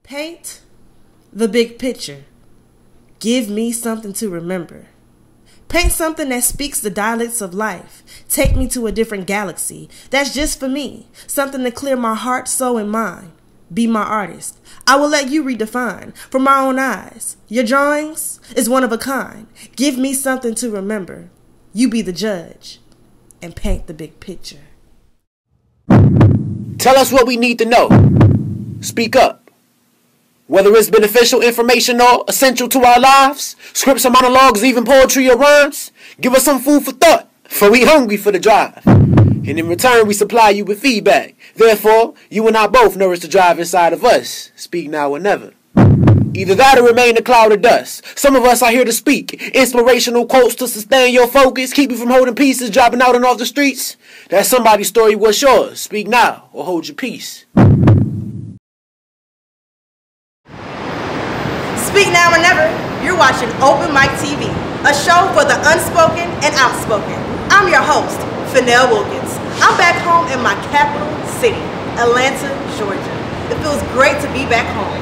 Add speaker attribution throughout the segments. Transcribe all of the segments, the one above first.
Speaker 1: Paint the big picture. Give me something to remember. Paint something that speaks the dialects of life. Take me to a different galaxy. That's just for me. Something to clear my heart, soul, and mind. Be my artist. I will let you redefine from my own eyes. Your drawings is one of a kind. Give me something to remember. You be the judge and paint the big picture.
Speaker 2: Tell us what we need to know. Speak up. Whether it's beneficial information or essential to our lives, scripts or monologues, even poetry or rhymes, give us some food for thought, for we hungry for the drive. And in return, we supply you with feedback. Therefore, you and I both nourish the drive inside of us. Speak now or never. Either that or remain a cloud of dust. Some of us are here to speak. Inspirational quotes to sustain your focus, keep you from holding pieces, dropping out and off the streets. That somebody's story was yours. Speak now or hold your peace.
Speaker 1: Speak now or never. You're watching OpenMicTv, a show for the unspoken and outspoken. I'm your host, Fennell Wilkins. I'm back home in my capital city, Atlanta, Georgia. It feels great to be back home.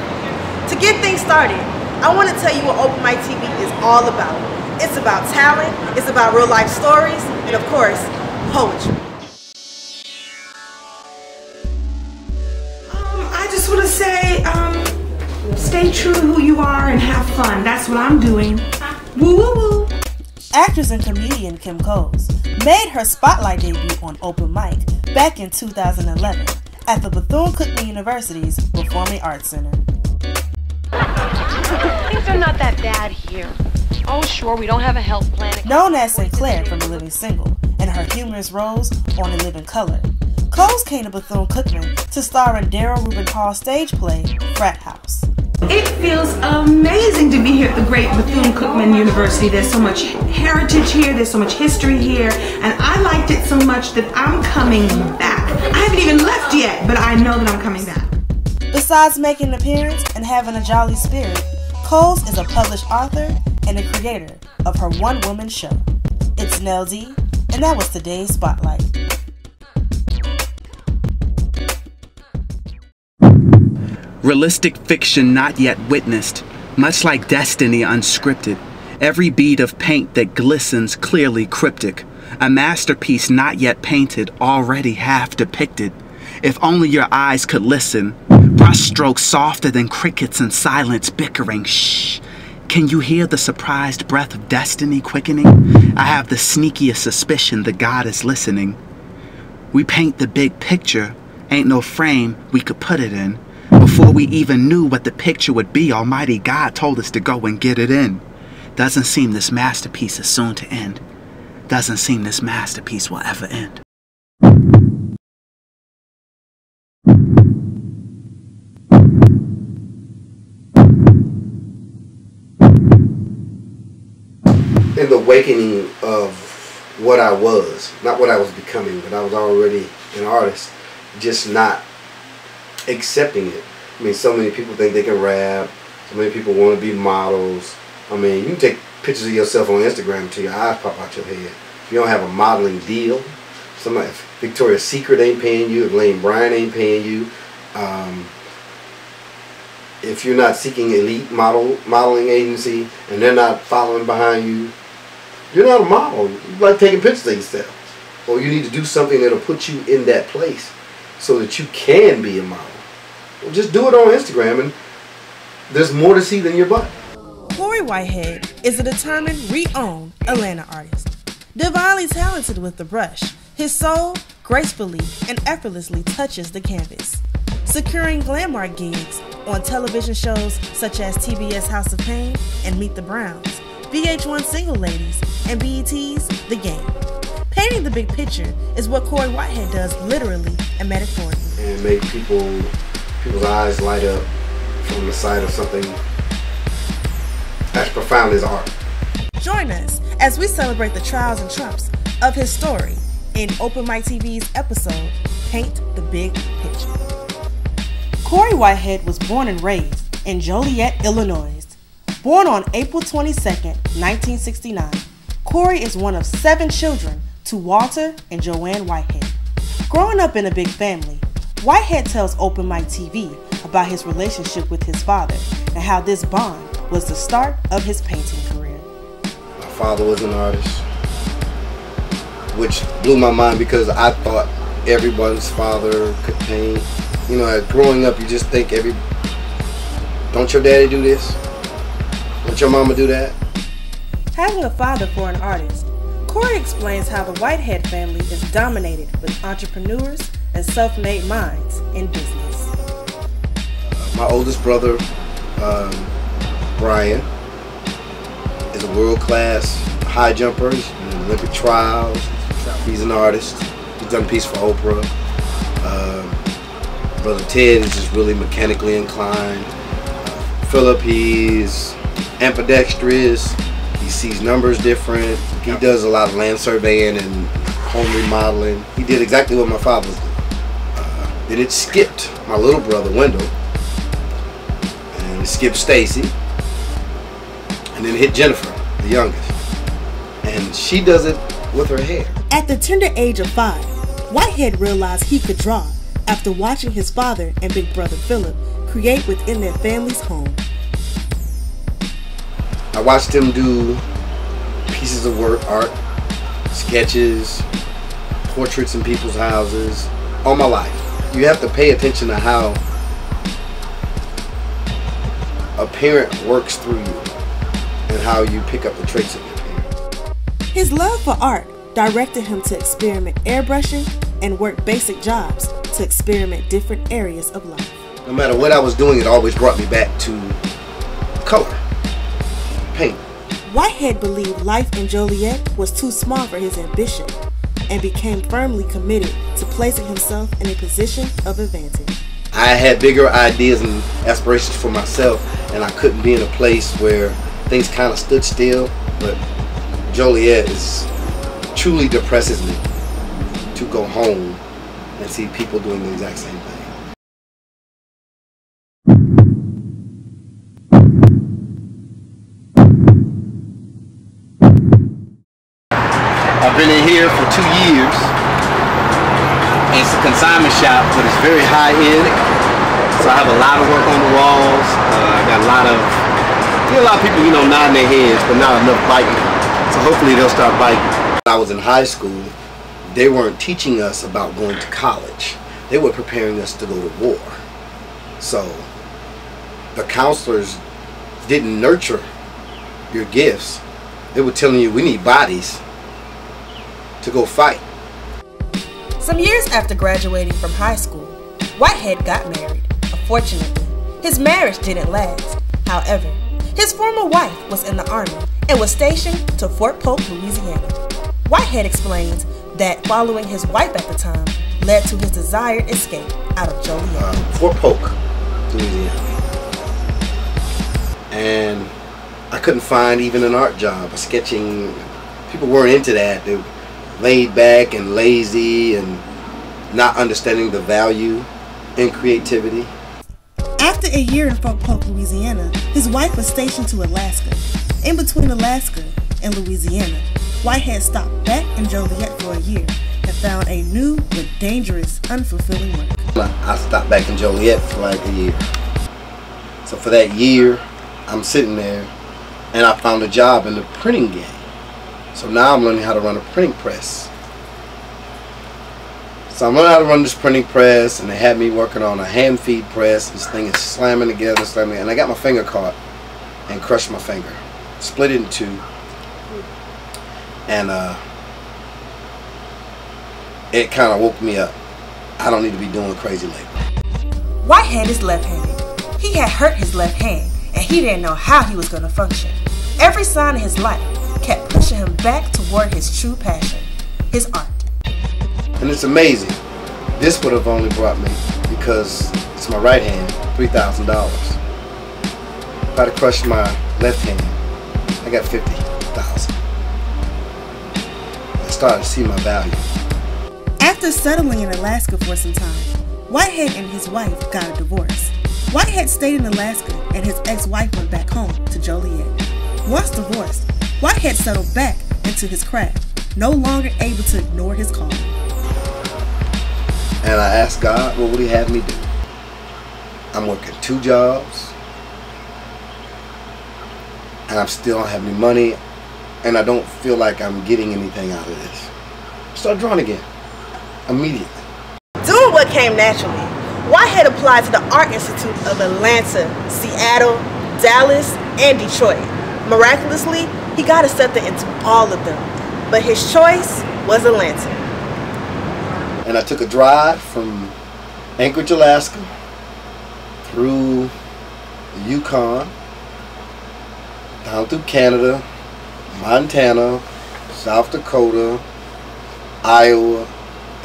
Speaker 1: To get things started, I want to tell you what OpenMicTv is all about. It's about talent, it's about real life stories, and of course, poetry.
Speaker 3: I just want to say, stay true to who you are and have fun. That's what I'm doing. Woo woo woo.
Speaker 1: Actress and comedian Kim Coles made her spotlight debut on Open Mic back in 2011 at the Bethune-Cookman University's Performing Arts Center.
Speaker 4: Things are not that bad here. Oh, sure, we don't have a health plan.
Speaker 1: Known as Sinclair from The Living Single and her humorous roles on In Living Color, Coles came to Bethune-Cookman to star in Daryl Reuben Hall's stage play, Frat House.
Speaker 3: It feels amazing to be here at the great Bethune-Cookman University. There's so much heritage here, there's so much history here, and I liked it so much that I'm coming back. I haven't even left yet, but I know that I'm coming back.
Speaker 1: Besides making an appearance and having a jolly spirit, Coles is a published author and a creator of her one-woman show. It's Nell D, and that was today's Spotlight.
Speaker 5: Realistic fiction not yet witnessed, much like destiny unscripted. Every bead of paint that glistens clearly cryptic. A masterpiece not yet painted, already half depicted. If only your eyes could listen. Brushstrokes softer than crickets in silence bickering. Shh. Can you hear the surprised breath of destiny quickening? I have the sneakiest suspicion the God is listening. We paint the big picture. Ain't no frame we could put it in. Before we even knew what the picture would be, Almighty God told us to go and get it in. Doesn't seem this masterpiece is soon to end. Doesn't seem this masterpiece will ever end.
Speaker 6: In the awakening of what I was, not what I was becoming, but I was already an artist, just not accepting it. I mean, so many people think they can rap, so many people want to be models. I mean, you can take pictures of yourself on Instagram until your eyes pop out your head. If you don't have a modeling deal, somebody, if Victoria's Secret ain't paying you, if Lane Bryant ain't paying you, if you're not seeking elite modeling agency and they're not following behind you, you're not a model. You like taking pictures of yourself. Or you need to do something that'll put you in that place so that you can be a model. Well, just do it on Instagram and there's more to see than your butt.
Speaker 1: Cory Whitehead is a determined, re-owned Atlanta artist. Divinely talented with the brush, his soul gracefully and effortlessly touches the canvas. Securing glamour gigs on television shows such as TBS House of Pain and Meet the Browns, VH1 Single Ladies, and BET's The Game. Painting the big picture is what Cory Whitehead does literally and metaphorically.
Speaker 6: And make people's eyes light up from the sight of something as profound as art.
Speaker 1: Join us as we celebrate the trials and trumps of his story in OpenMicTv's episode, Paint the Big Picture. Cory Whitehead was born and raised in Joliet, Illinois. Born on April 22, 1969, Cory is one of 7 children to Walter and Joanne Whitehead. Growing up in a big family, Whitehead tells OpenMicTv about his relationship with his father and how this bond was the start of his painting career.
Speaker 6: My father was an artist, which blew my mind because I thought everyone's father could paint. You know, growing up, you just think don't your daddy do this? Don't your mama do that?
Speaker 1: Having a father for an artist, Cory explains how the Whitehead family is dominated with entrepreneurs and self-made minds in business.
Speaker 6: My oldest brother, Brian, is a world-class high jumper. He's in Olympic trials. He's an artist. He's done a piece for Oprah. Brother Ted is just really mechanically inclined. Philip, he's ambidextrous. He sees numbers different. He does a lot of land surveying and home remodeling. He did exactly what my father was doing. Then it skipped my little brother, Wendell. And it skipped Stacy. And then it hit Jennifer, the youngest. And she does it with her hair.
Speaker 1: At the tender age of 5, Whitehead realized he could draw after watching his father and big brother Philip create within their family's home.
Speaker 6: I watched him do pieces of work, art, sketches, portraits in people's houses, all my life. You have to pay attention to how a parent works through you and how you pick up the traits of your parent.
Speaker 1: His love for art directed him to experiment airbrushing and work basic jobs to experiment different areas of life.
Speaker 6: No matter what I was doing, it always brought me back to color, paint.
Speaker 1: Whitehead believed life in Joliet was too small for his ambition and became firmly committed to placing himself in a position of advantage.
Speaker 6: I had bigger ideas and aspirations for myself, and I couldn't be in a place where things kind of stood still, but Joliet truly depresses me to go home and see people doing the exact same thing. I've been in here for 2 years. It's a consignment shop, but it's very high end. So I have a lot of work on the walls. I got a lot of people, nodding their heads, but not enough biting. So hopefully they'll start biting. When I was in high school, they weren't teaching us about going to college. They were preparing us to go to war. So the counselors didn't nurture your gifts. They were telling you, we need bodies to go fight.
Speaker 1: Some years after graduating from high school, Whitehead got married. Unfortunately, his marriage didn't last. However, his former wife was in the Army and was stationed to Fort Polk, Louisiana. Whitehead explains that following his wife at the time led to his desired escape out of Joliet.
Speaker 6: Fort Polk, Louisiana. And I couldn't find even an art job, sketching. People weren't into that. They were laid back and lazy and not understanding the value in creativity.
Speaker 1: After a year in Fort Polk, Louisiana, his wife was stationed to Alaska. In between Alaska and Louisiana, Whitehead stopped back in Joliet for a year and found a new but dangerous, unfulfilling work.
Speaker 6: I stopped back in Joliet for like a year. So for that year, I'm sitting there and I found a job in the printing game. So now I'm learning how to run a printing press. So I'm learning how to run this printing press, and they had me working on a hand feed press. This thing is slamming together, and I got my finger caught and crushed my finger. Split it in two. And it kind of woke me up. I don't need to be doing crazy labor.
Speaker 1: Whitehead is left-handed. He had hurt his left hand, and he didn't know how he was going to function. Every sign of his life kept pushing him back toward his true passion, his art.
Speaker 6: And it's amazing. This would have only brought me, because it's my right hand, $3,000. If I'd have crushed my left hand, I got $50,000. I started to see my value.
Speaker 1: After settling in Alaska for some time, Whitehead and his wife got a divorce. Whitehead stayed in Alaska and his ex-wife went back home to Joliet. Once divorced, Whitehead settled back into his craft, no longer able to ignore his calling.
Speaker 6: And I asked God, what would he have me do? I'm working 2 jobs, and I still don't have any money, and I don't feel like I'm getting anything out of this. Start drawing again, immediately.
Speaker 1: Doing what came naturally, Whitehead applied to the Art Institute of Atlanta, Seattle, Dallas, and Detroit. Miraculously, he got accepted into all of them, but his choice was Atlanta.
Speaker 6: And I took a drive from Anchorage, Alaska, through the Yukon, down through Canada, Montana, South Dakota, Iowa,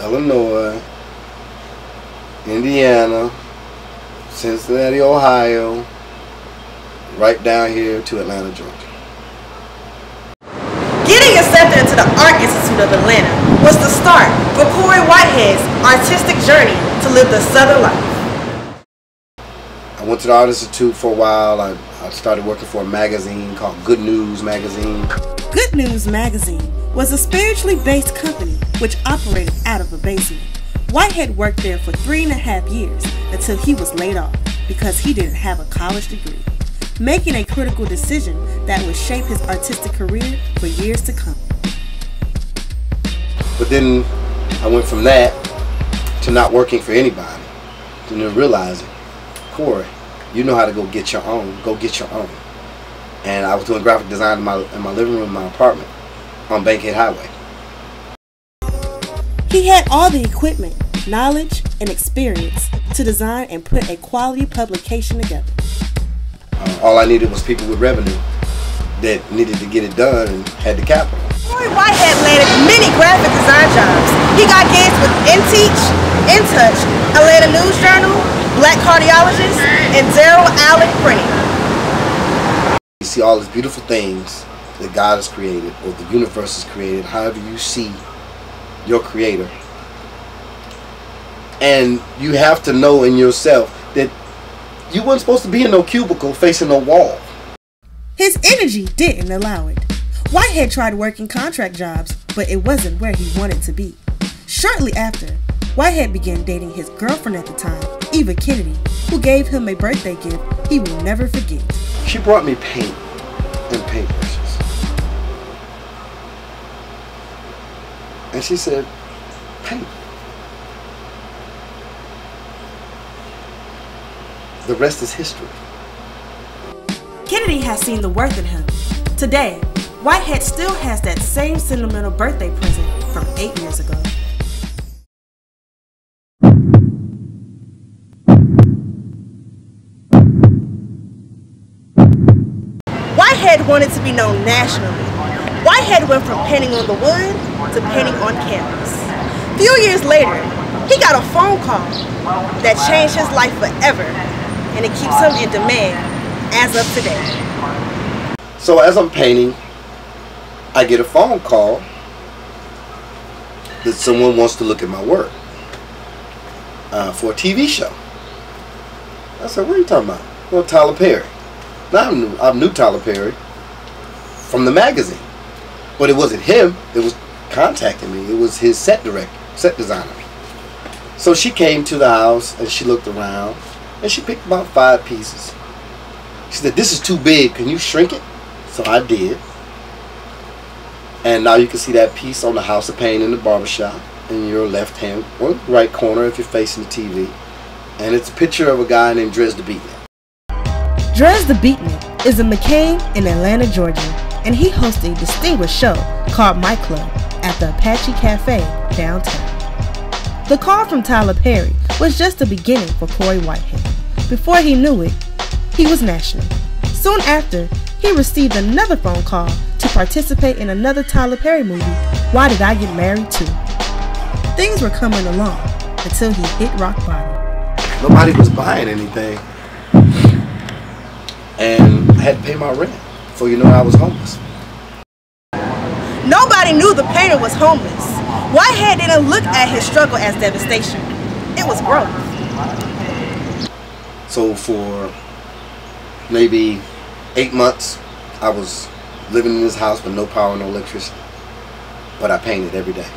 Speaker 6: Illinois, Indiana, Cincinnati, Ohio, right down here to Atlanta, Georgia.
Speaker 1: Getting accepted into the Art Institute of Atlanta was the start for Cory Whitehead's artistic journey to live the Southern life.
Speaker 6: I went to the Art Institute for a while. I started working for a magazine called Good News Magazine.
Speaker 1: Good News Magazine was a spiritually based company which operated out of a basement. Whitehead worked there for 3.5 years until he was laid off because he didn't have a college degree, making a critical decision that would shape his artistic career for years to come.
Speaker 6: But then I went from that to not working for anybody, to then realizing, Cory, you know how to go get your own. Go get your own. And I was doing graphic design in my living room in my apartment on Bankhead Highway.
Speaker 1: He had all the equipment, knowledge, and experience to design and put a quality publication together.
Speaker 6: All I needed was people with revenue that needed to get it done and had the capital.
Speaker 1: Cory Whitehead landed many graphic design jobs. He got gigs with InTeach, InTouch, Atlanta News Journal, Black Cardiologist, and Daryl Allen Printing.
Speaker 6: You see all these beautiful things that God has created, or the universe has created, however you see your creator. And you have to know in yourself that you weren't supposed to be in no cubicle facing no wall.
Speaker 1: His energy didn't allow it. Whitehead tried working contract jobs, but it wasn't where he wanted to be. Shortly after, Whitehead began dating his girlfriend at the time, Eva Kennedy, who gave him a birthday gift he will never forget.
Speaker 6: She brought me paint and paintbrushes. And she said, paint. The rest is history.
Speaker 1: Kennedy has seen the worth in him. Today, Whitehead still has that same sentimental birthday present from 8 years ago. Whitehead wanted to be known nationally. Whitehead went from painting on the wood to painting on canvas. A few years later, he got a phone call that changed his life forever, and it keeps him in demand as of today.
Speaker 6: So as I'm painting, I get a phone call that someone wants to look at my work for a TV show. I said, what are you talking about? Well, Tyler Perry. Now I knew Tyler Perry from the magazine, but it wasn't him that was contacting me. It was his set director, set designer. So she came to the house and she looked around and she picked about 5 pieces. She said, this is too big, can you shrink it? So I did. And now you can see that piece on the House of Pain in the barbershop in your left hand or right corner if you're facing the TV. And it's a picture of a guy named Drez the Beatnik.
Speaker 1: Drez the Beatnik is a McCain in Atlanta, Georgia, and he hosts a distinguished show called My Club at the Apache Cafe downtown. The call from Tyler Perry was just the beginning for Cory Whitehead. Before he knew it, he was national. Soon after, he received another phone call to participate in another Tyler Perry movie, Why Did I Get Married To? Things were coming along until he hit rock bottom.
Speaker 6: Nobody was buying anything. And I had to pay my rent. Before you know, I was homeless.
Speaker 1: Nobody knew the painter was homeless. Whitehead didn't look at his struggle as devastation. It was growth.
Speaker 6: So for maybe 8 months, I was living in this house with no power, no electricity. But I painted every day.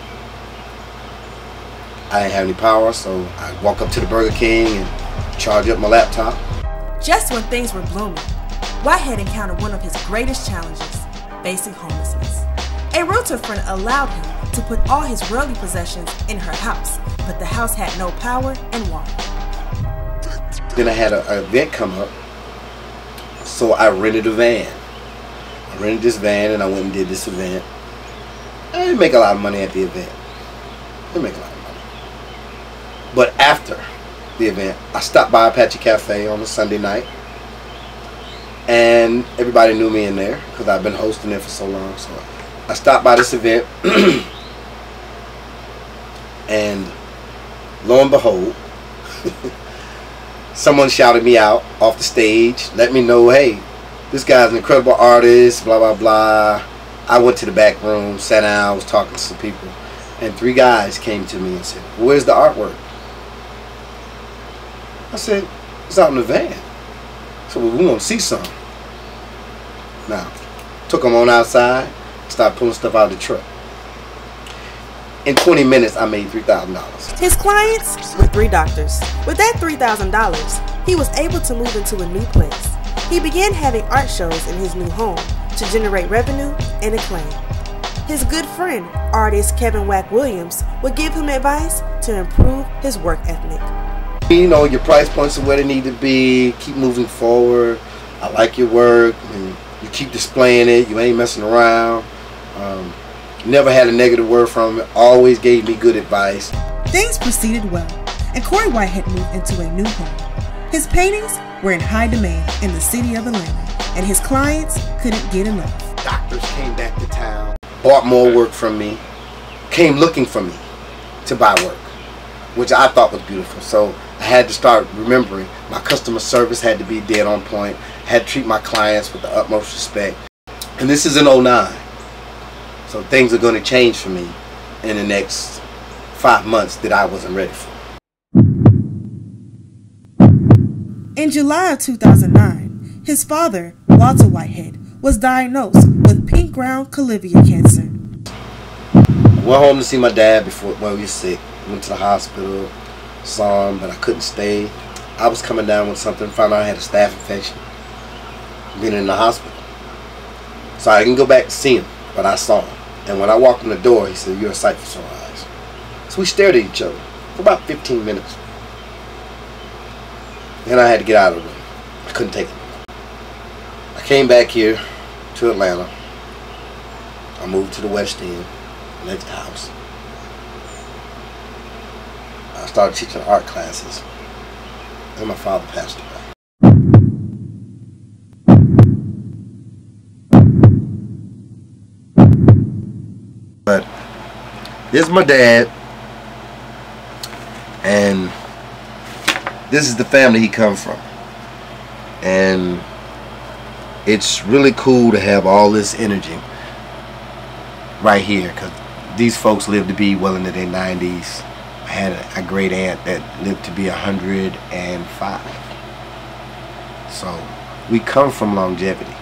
Speaker 6: I didn't have any power, so I'd walk up to the Burger King and charge up my laptop.
Speaker 1: Just when things were blooming, Whitehead encountered one of his greatest challenges, facing homelessness. A realtor friend allowed him to put all his worldly possessions in her house, but the house had no power and water.
Speaker 6: Then I had an event come up, so I rented a van. I rented this van and I went and did this event. I didn't make a lot of money at the event. I didn't make a lot of money. But after the event, I stopped by Apache Cafe on a Sunday night, and everybody knew me in there because I've been hosting it for so long. So I stopped by this event, and lo and behold, someone shouted me out off the stage, let me know, hey, this guy's an incredible artist, blah, blah, blah. I went to the back room, sat down, was talking to some people, and 3 guys came to me and said, where's the artwork? I said, it's out in the van. So we want to see some. Now, took them on outside, started pulling stuff out of the truck. In 20 minutes, I made $3,000.
Speaker 1: His clients were 3 doctors. With that $3,000, he was able to move into a new place. He began having art shows in his new home to generate revenue and acclaim. His good friend, artist Kevin Wack Williams, would give him advice to improve his work ethic.
Speaker 6: You know, your price points are where they need to be. Keep moving forward. I like your work. And you keep displaying it. You ain't messing around. Never had a negative word from him. Always gave me good advice.
Speaker 1: Things proceeded well, and Cory Whitehead moved into a new home. His paintings were in high demand in the city of Atlanta, and his clients couldn't get enough.
Speaker 6: Doctors came back to town, bought more work from me, came looking for me to buy work, which I thought was beautiful. So I had to start remembering my customer service had to be dead on point, had to treat my clients with the utmost respect. And this is in '09. So things are going to change for me in the next 5 months that I wasn't ready for.
Speaker 1: In July of 2009, his father, Walter Whitehead, was diagnosed with pink ground calivia cancer.
Speaker 6: I went home to see my dad before he was sick. Went to the hospital, saw him, but I couldn't stay. I was coming down with something, found out I had a staph infection, being in the hospital. So I didn't go back to see him, but I saw him. And when I walked in the door, he said, you're a sight for sore eyes. So we stared at each other for about 15 minutes. Then I had to get out of the room. I couldn't take it. I came back here to Atlanta. I moved to the West End, next house. I started teaching art classes. And my father passed away. But this is my dad, and this is the family he comes from. And it's really cool to have all this energy right here, because these folks lived to be well into their 90s. I had a great aunt that lived to be 105. So we come from longevity.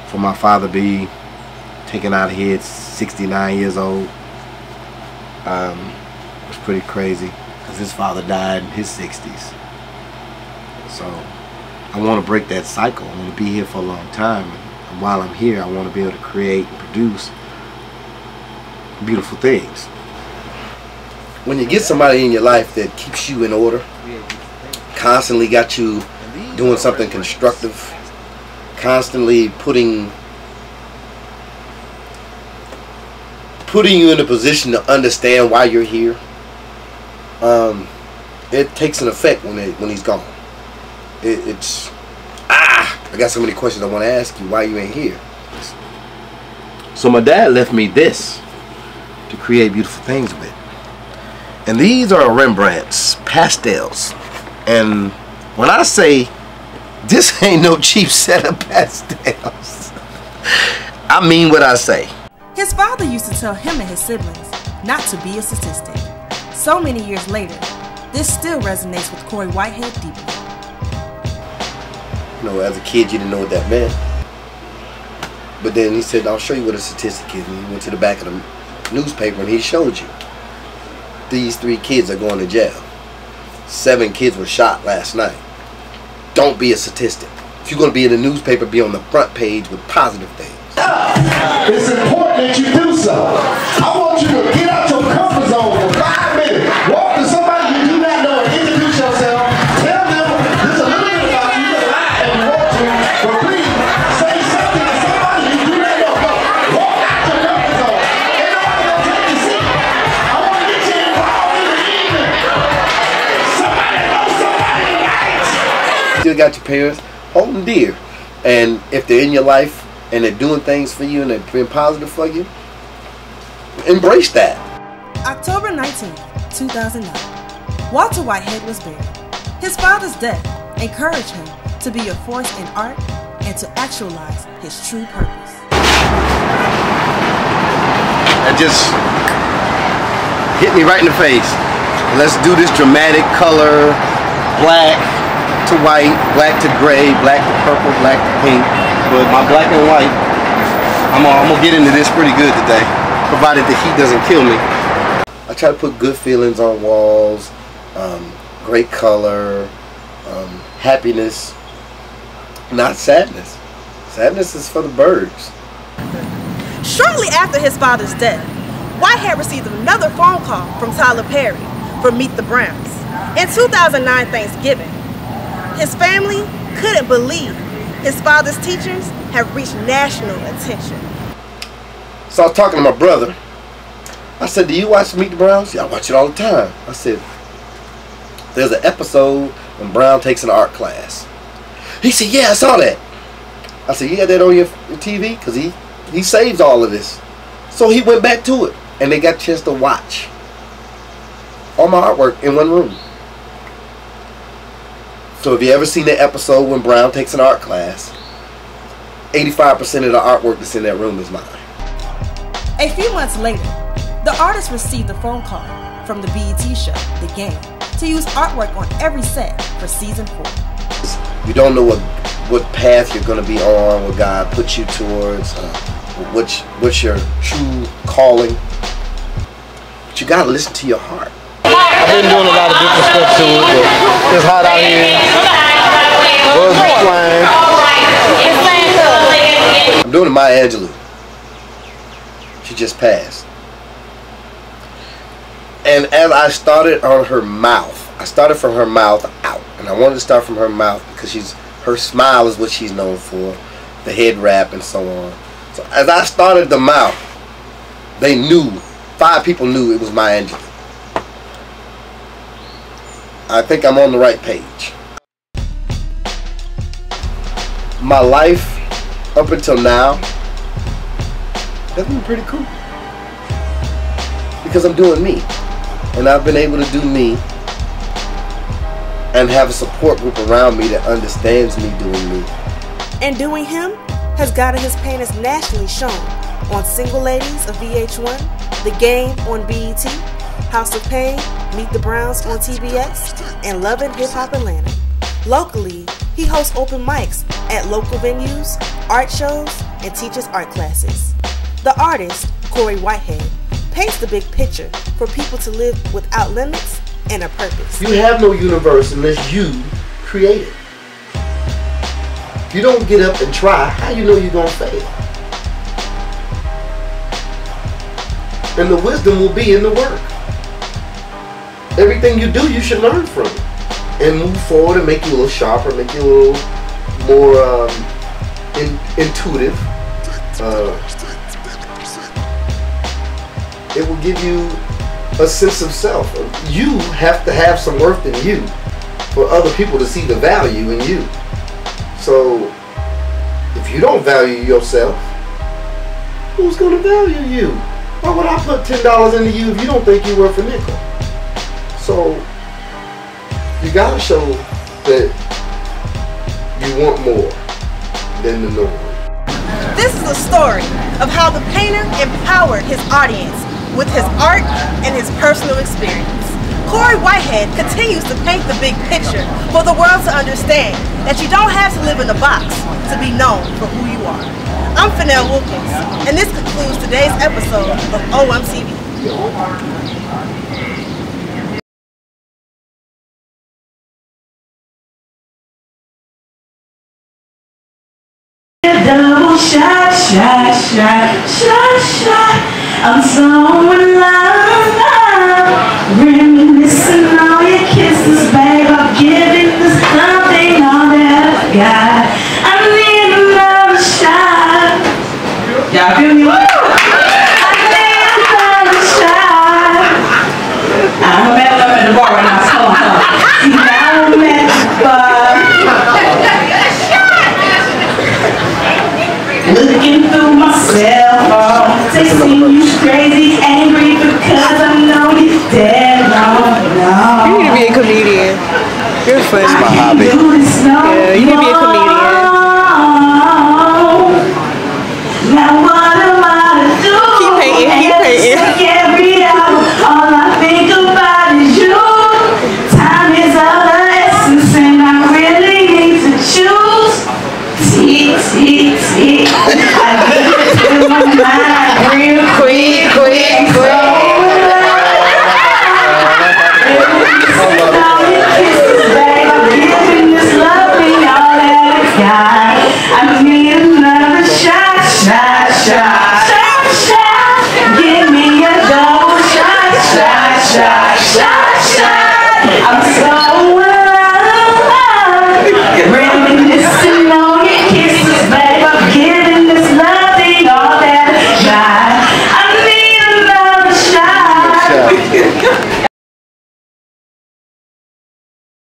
Speaker 6: For my father to be taken out of here at 69 years old was pretty crazy, because his father died in his 60s. So I want to break that cycle. I want to be here for a long time, and while I'm here I want to be able to create and produce beautiful things. When you get somebody in your life that keeps you in order, constantly got you doing something constructive, constantly putting you in a position to understand why you're here, it takes an effect when he's gone. I got so many questions I want to ask you. Why you ain't here? So my dad left me this to create beautiful things with. And these are Rembrandt's pastels. And when I say this ain't no cheap set of pastels, I mean what I say.
Speaker 1: His father used to tell him and his siblings not to be a statistic. So many years later, this still resonates with Cory Whitehead deeply.
Speaker 6: You know, as a kid, you didn't know what that meant. But then he said, I'll show you what a statistic is. And he went to the back of the newspaper and he showed you. These 3 kids are going to jail. 7 kids were shot last night. Don't be a statistic. If you're going to be in the newspaper, be on the front page with positive things.
Speaker 7: It's important that you do so. I want you to get out your comfort zone for 5 minutes. Walk to somebody you do not know and introduce yourself. Tell them there's a little bit about you that lie if you want to, but please say something to somebody you do not know. Go. Walk out your comfort zone. Ain't nobody gonna take your seat. I want to get you involved in the evening. Somebody knows somebody tonight.
Speaker 6: Still got your parents, hold them dear. And if they're in your life and they're doing things for you and they're being positive for you, embrace that.
Speaker 1: October 19, 2009, Walter Whitehead was buried. His father's death encouraged him to be a force in art and to actualize his true purpose.
Speaker 6: That just hit me right in the face. Let's do this dramatic color, black to white, black to gray, black to purple, black to pink. But my black and white, I'm gonna get into this pretty good today, provided the heat doesn't kill me. I try to put good feelings on walls, great color, happiness, not sadness. Sadness is for the birds.
Speaker 1: Shortly after his father's death, Whitehead received another phone call from Tyler Perry for Meet the Browns. In 2009 Thanksgiving, his family couldn't believe his father's teachings have reached national attention.
Speaker 6: So I was talking to my brother. I said, do you watch Meet the Browns? Yeah, I watch it all the time. I said, there's an episode when Brown takes an art class. He said, yeah, I saw that. I said, you got that on your TV? Because he saves all of this. So he went back to it. And they got a chance to watch all my artwork in one room. So if you ever seen that episode when Brown takes an art class, 85% of the artwork that's in that room is mine.
Speaker 1: A few months later, the artist received a phone call from the BET show, The Game, to use artwork on every set for season 4.
Speaker 6: You don't know what path you're going to be on, what God puts you towards, what's your true calling. But you got to listen to your heart.
Speaker 8: I've been doing a lot of different stuff to it, but it's hot out here. Birds are flying.
Speaker 6: I'm doing it Maya Angelou. She just passed. And as I started on her mouth, I started from her mouth out. And I wanted to start from her mouth because her smile is what she's known for, the head wrap and so on. So as I started the mouth, they knew, 5 people knew it was Maya Angelou. I think I'm on the right page. My life up until now has been pretty cool because I'm doing me, and I've been able to do me and have a support group around me that understands me doing me.
Speaker 1: And doing him has gotten his pain as nationally shown on Single Ladies of VH1, The Game on BET, House of Pain, Meet the Browns on TBS, and Lovin' Hip Hop Atlanta. Locally, he hosts open mics at local venues, art shows, and teaches art classes. The artist, Cory Whitehead, paints the big picture for people to live without limits and a purpose.
Speaker 6: You have no universe unless you create it. If you don't get up and try, how you know you're going to fail? And the wisdom will be in the work. Everything you do, you should learn from it and move forward and make you a little sharper, make you a little more intuitive. It will give you a sense of self. You have to have some worth in you for other people to see the value in you. So if you don't value yourself, who's going to value you? Why would I put $10 into you if you don't think you're worth a nickel? So you gotta show that you want more than the norm.
Speaker 1: This is a story of how the painter empowered his audience with his art and his personal experience. Cory Whitehead continues to paint the big picture for the world to understand that you don't have to live in a box to be known for who you are. I'm Fennell Wilkins, and this concludes today's episode of OMTV.
Speaker 3: double shot, shot, shot, shot, shot. I'm so in love, reminiscing all your kisses, babe. I'm giving this something all that I've got. I need another shot. Y'all feel me? I need another shot. I'm at the bar right now. So see, now I'm at the bar. Looking through my cell phone, texting you crazy, angry because I know you're dead wrong. No.
Speaker 9: You need to be a comedian. You're funny.
Speaker 3: It's my hobby.